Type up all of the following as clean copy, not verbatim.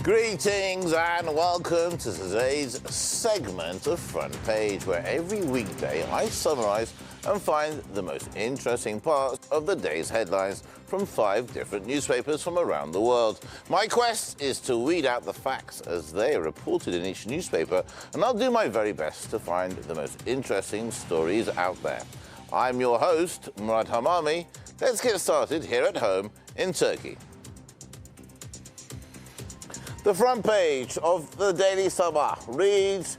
Greetings and welcome to today's segment of Front Page, where every weekday I summarise and find the most interesting parts of the day's headlines from 5 different newspapers from around the world. My quest is to weed out the facts as they are reported in each newspaper, and I'll do my very best to find the most interesting stories out there. I'm your host, Murat Hamami. Let's get started here at home in Turkey. The front page of the Daily Sabah reads,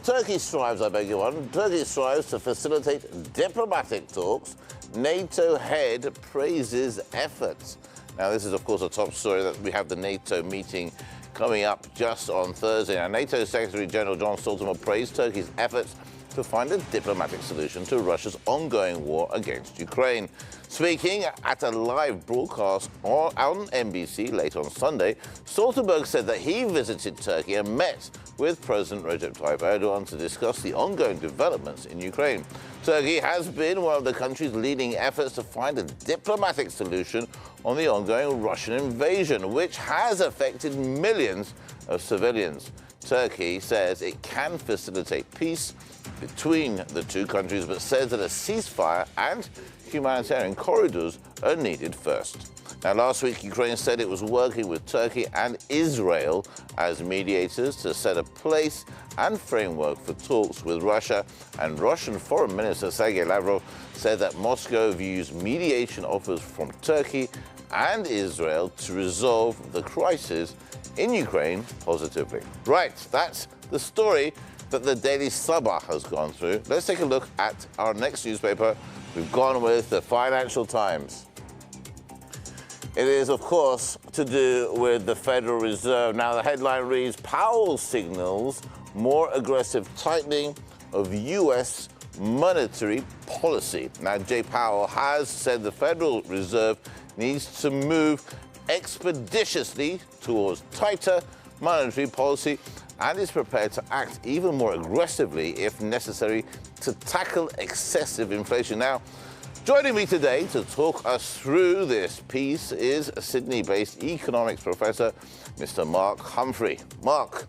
Turkey strives to facilitate diplomatic talks. NATO head praises efforts. Now, this is, of course, a top story that we have the NATO meeting coming up just on Thursday. Now, NATO Secretary General John Stoltenberg praised Turkey's efforts to find a diplomatic solution to Russia's ongoing war against Ukraine. Speaking at a live broadcast on NBC late on Sunday, Stoltenberg said that he visited Turkey and met with President Recep Tayyip Erdogan to discuss the ongoing developments in Ukraine. Turkey has been one of the country's leading efforts to find a diplomatic solution on the ongoing Russian invasion, which has affected millions of civilians. Turkey says it can facilitate peace between the two countries, but says that a ceasefire and humanitarian corridors are needed first. Now, last week, Ukraine said it was working with Turkey and Israel as mediators to set a place and framework for talks with Russia, and Russian Foreign Minister Sergei Lavrov said that Moscow views mediation offers from Turkey and Israel to resolve the crisis in Ukraine positively. Right, that's the story that the Daily Sabah has gone through. Let's take a look at our next newspaper. We've gone with the Financial Times. It is, of course, to do with the Federal Reserve. Now, the headline reads, Powell signals more aggressive tightening of U.S. monetary policy. Now, Jay Powell has said the Federal Reserve needs to move expeditiously towards tighter monetary policy and is prepared to act even more aggressively if necessary to tackle excessive inflation. Now, joining me today to talk us through this piece is Sydney-based economics professor, Mr. Mark Humphrey. Mark,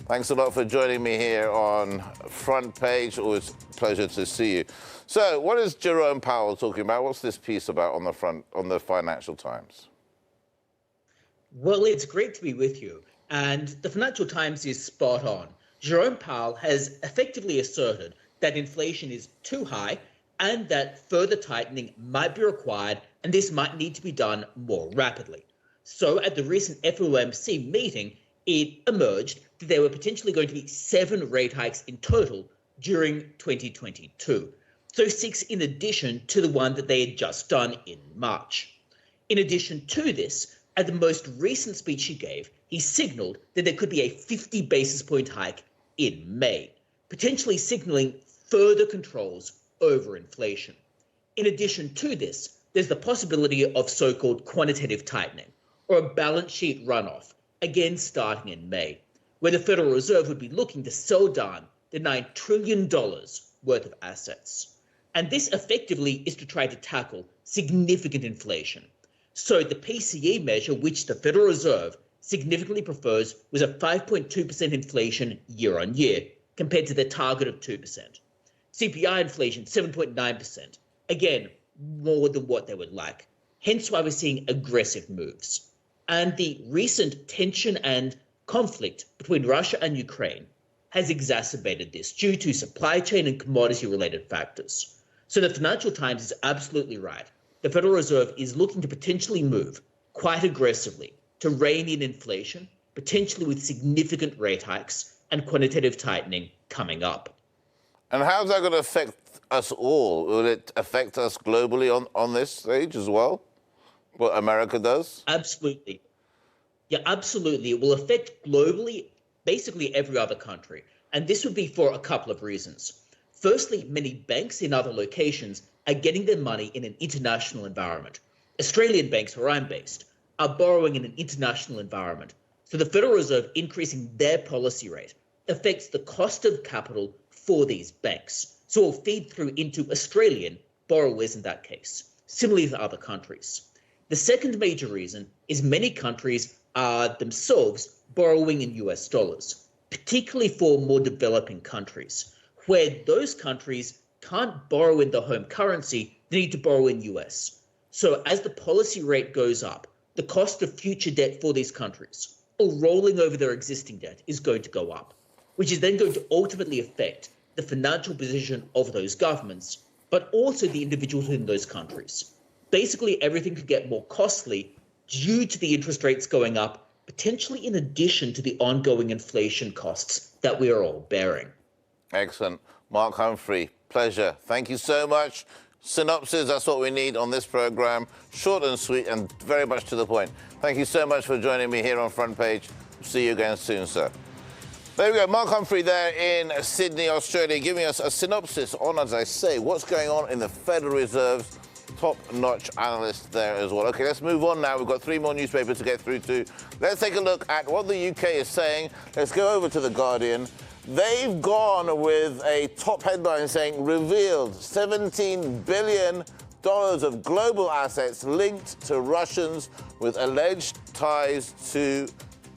thanks a lot for joining me here on Front Page. Always a pleasure to see you. So, what is Jerome Powell talking about? What's this piece about on the Financial Times? Well, it's great to be with you. And the Financial Times is spot on. Jerome Powell has effectively asserted that inflation is too high and that further tightening might be required, and this might need to be done more rapidly. So at the recent FOMC meeting, it emerged that there were potentially going to be 7 rate hikes in total during 2022. So 6 in addition to the one that they had just done in March. In addition to this, at the most recent speech he gave, he signaled that there could be a 50 basis point hike in May, potentially signaling further controls over inflation. In addition to this, there's the possibility of so-called quantitative tightening, or a balance sheet runoff, again starting in May, where the Federal Reserve would be looking to sell down the $9 trillion worth of assets. And this effectively is to try to tackle significant inflation. So the PCE measure, which the Federal Reserve significantly prefers, was a 5.2% inflation year on year, compared to their target of 2%. CPI inflation, 7.9%. Again, more than what they would like. Hence why we're seeing aggressive moves. And the recent tension and conflict between Russia and Ukraine has exacerbated this due to supply chain and commodity-related factors. So the Financial Times is absolutely right. The Federal Reserve is looking to potentially move quite aggressively to rein in inflation, potentially with significant rate hikes and quantitative tightening coming up. And how's that going to affect us all? Will it affect us globally on this stage as well? What America does? Absolutely. Yeah, absolutely. It will affect globally, basically every other country. And this would be for a couple of reasons. Firstly, many banks in other locations are getting their money in an international environment. Australian banks, where I'm based, are borrowing in an international environment. So the Federal Reserve increasing their policy rate affects the cost of capital for these banks. So it will feed through into Australian borrowers in that case, similarly to other countries. The second major reason is many countries are themselves borrowing in US dollars, particularly for more developing countries, where those countries can't borrow in their home currency, they need to borrow in US. So as the policy rate goes up, the cost of future debt for these countries, or rolling over their existing debt, is going to go up, which is then going to ultimately affect the financial position of those governments, but also the individuals in those countries. Basically, everything could get more costly due to the interest rates going up, potentially in addition to the ongoing inflation costs that we are all bearing. Excellent. Mark Humphrey, pleasure. Thank you so much. Synopsis, that's what we need on this program. Short and sweet and very much to the point. Thank you so much for joining me here on Front Page. See you again soon, sir. There we go. Mark Humphrey there in Sydney, Australia, giving us a synopsis on, as I say, what's going on in the Federal Reserve's top-notch analyst there as well. OK, let's move on now. We've got 3 more newspapers to get through to. Let's take a look at what the UK is saying. Let's go over to The Guardian. They've gone with a top headline saying, revealed $17 billion of global assets linked to Russians with alleged ties to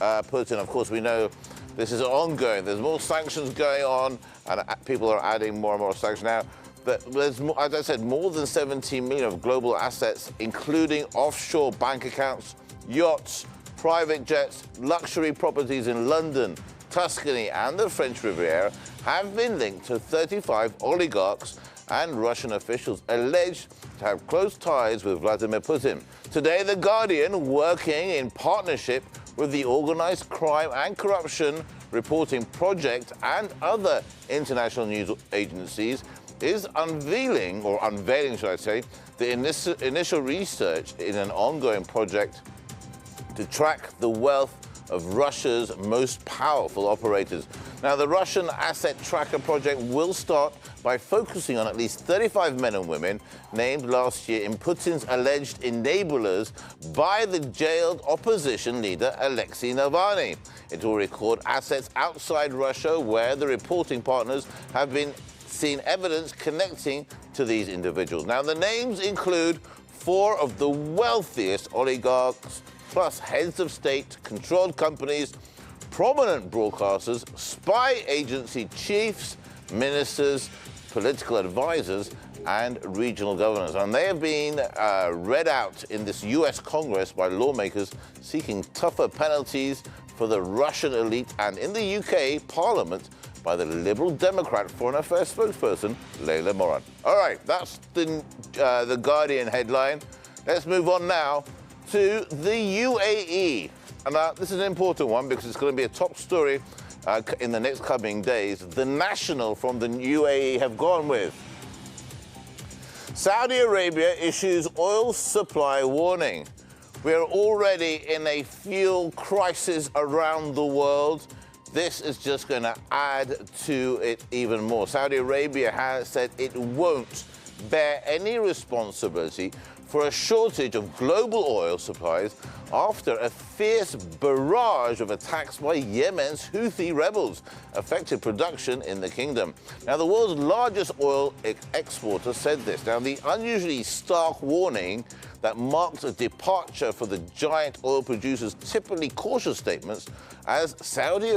Putin. Of course, we know this is ongoing. There's more sanctions going on, and people are adding more and more sanctions now. But there's, as I said, more than 17 million of global assets, including offshore bank accounts, yachts, private jets, luxury properties in London, Tuscany, and the French Riviera, have been linked to 35 oligarchs and Russian officials alleged to have close ties with Vladimir Putin. Today, The Guardian, working in partnership with the Organised Crime and Corruption Reporting Project and other international news agencies, is unveiling, should I say, the initial research in an ongoing project to track the wealth of Russia's most powerful operators. Now, the Russian Asset Tracker Project will start by focusing on at least 35 men and women named last year in Putin's alleged enablers by the jailed opposition leader Alexei Navalny. It will record assets outside Russia where the reporting partners have been seen evidence connecting to these individuals. Now, the names include 4 of the wealthiest oligarchs, plus heads of state-controlled companies, prominent broadcasters, spy agency chiefs, ministers, political advisors, and regional governors. And they have been read out in this US Congress by lawmakers seeking tougher penalties for the Russian elite, and in the UK Parliament by the Liberal Democrat Foreign Affairs spokesperson, Layla Moran. All right, that's the Guardian headline. Let's move on now to the UAE. And this is an important one because it's going to be a top story in the next coming days. The National from the UAE have gone with Saudi Arabia issues oil supply warning. We are already in a fuel crisis around the world. This is just going to add to it even more. Saudi Arabia has said it won't bear any responsibility for a shortage of global oil supplies after a fierce barrage of attacks by Yemen's Houthi rebels affected production in the kingdom. Now, the world's largest oil exporter said this. Now, the unusually stark warning that marks a departure for the giant oil producers' typically cautious statements, as Saudi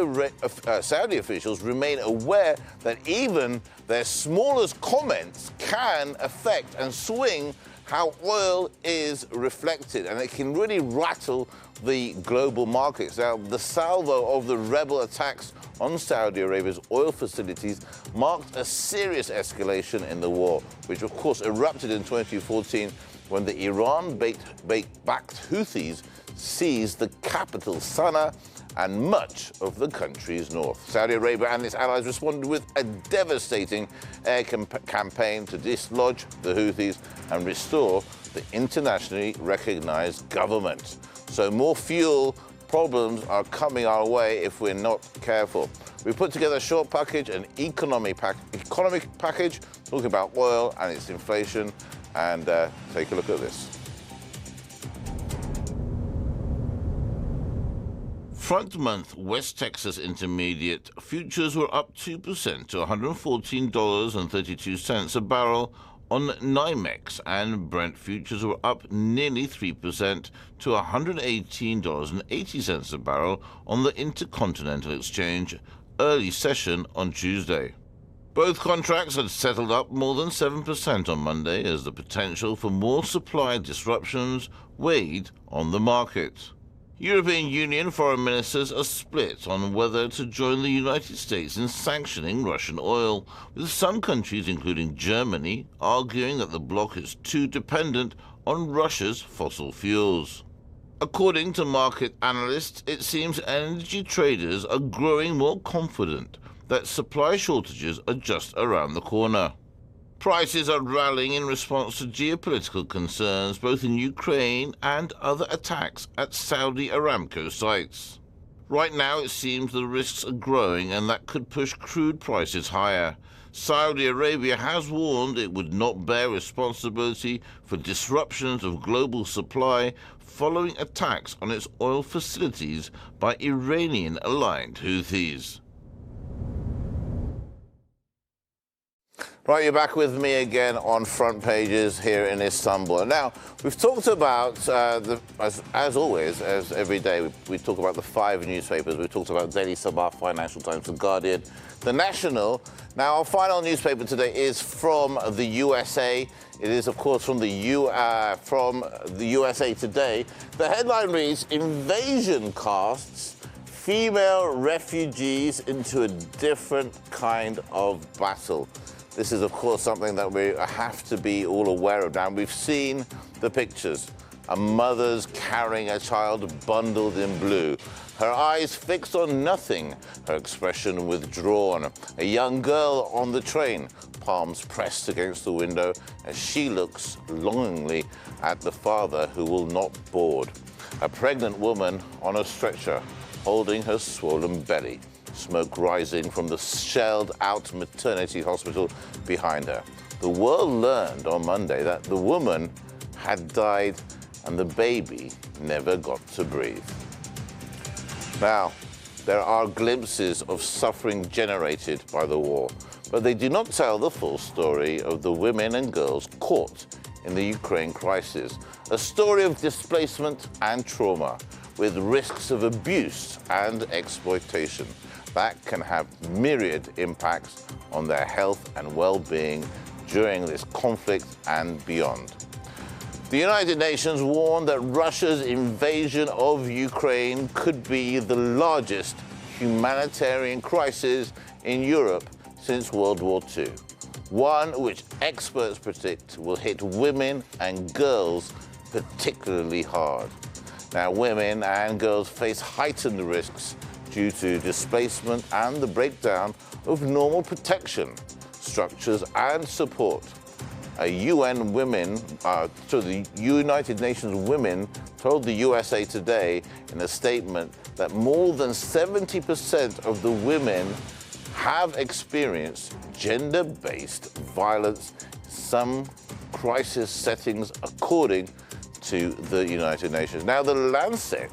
officials remain aware that even their smallest comments can affect and swing how oil is reflected, and it can really rattle the global markets. Now, the salvo of the rebel attacks on Saudi Arabia's oil facilities marked a serious escalation in the war, which of course erupted in 2014 when the Iran-backed Houthis seized the capital, Sana'a, and much of the country's north. Saudi Arabia and its allies responded with a devastating air campaign to dislodge the Houthis and restore the internationally recognized government. So more fuel problems are coming our way if we're not careful. We put together a short package, an economic package, talking about oil and its inflation, and take a look at this. Front month West Texas Intermediate futures were up 2% to $114.32 a barrel on NYMEX, and Brent futures were up nearly 3% to $118.80 a barrel on the Intercontinental Exchange early session on Tuesday. Both contracts had settled up more than 7% on Monday as the potential for more supply disruptions weighed on the market. European Union foreign ministers are split on whether to join the United States in sanctioning Russian oil, with some countries, including Germany, arguing that the bloc is too dependent on Russia's fossil fuels. According to market analysts, it seems energy traders are growing more confident that supply shortages are just around the corner. Prices are rallying in response to geopolitical concerns both in Ukraine and other attacks at Saudi Aramco sites. Right now it seems the risks are growing and that could push crude prices higher. Saudi Arabia has warned it would not bear responsibility for disruptions of global supply following attacks on its oil facilities by Iranian-aligned Houthis. Right, you're back with me again on Front Pages here in Istanbul. Now, we've talked about, as always, as every day, we talk about the 5 newspapers. We've talked about Daily Sabah, Financial Times, The Guardian, The National. Now, our final newspaper today is from the USA. It is, of course, from the USA Today. The headline reads, "Invasion casts female refugees into a different kind of battle." This is, of course, something that we have to be all aware of now. We've seen the pictures. A mother's carrying a child bundled in blue. Her eyes fixed on nothing, her expression withdrawn. A young girl on the train, palms pressed against the window as she looks longingly at the father who will not board. A pregnant woman on a stretcher, holding her swollen belly. Smoke rising from the shelled-out maternity hospital behind her. The world learned on Monday that the woman had died and the baby never got to breathe. Now, there are glimpses of suffering generated by the war, but they do not tell the full story of the women and girls caught in the Ukraine crisis. A story of displacement and trauma, with risks of abuse and exploitation that can have myriad impacts on their health and well-being during this conflict and beyond. The United Nations warned that Russia's invasion of Ukraine could be the largest humanitarian crisis in Europe since World War II, one which experts predict will hit women and girls particularly hard. Now, women and girls face heightened risks due to displacement and the breakdown of normal protection structures and support. The United Nations Women told the USA Today in a statement that more than 70% of the women have experienced gender-based violence in some crisis settings, according to the United Nations. Now, the Lancet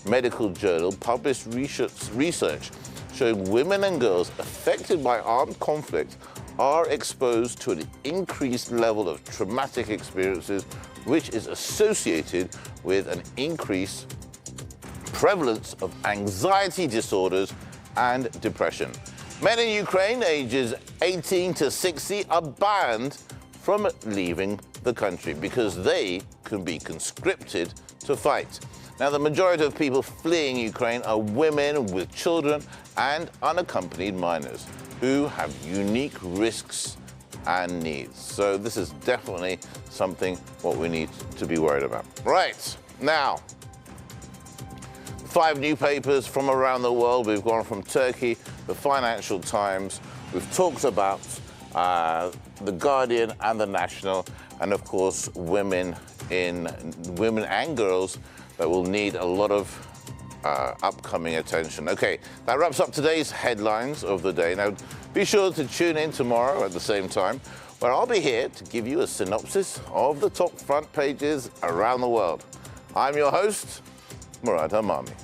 medical journal published research showing women and girls affected by armed conflict are exposed to an increased level of traumatic experiences, which is associated with an increased prevalence of anxiety disorders and depression. Men in Ukraine ages 18 to 60 are banned from leaving the country because they can be conscripted to fight. Now, the majority of people fleeing Ukraine are women with children and unaccompanied minors who have unique risks and needs. So this is definitely something what we need to be worried about. Right, now, 5 new papers from around the world. We've gone from Turkey, the Financial Times. We've talked about the Guardian and the National, and of course, women and girls that will need a lot of upcoming attention. Okay, that wraps up today's headlines of the day. Now, be sure to tune in tomorrow at the same time, where I'll be here to give you a synopsis of the top front pages around the world. I'm your host, Murad Hamami.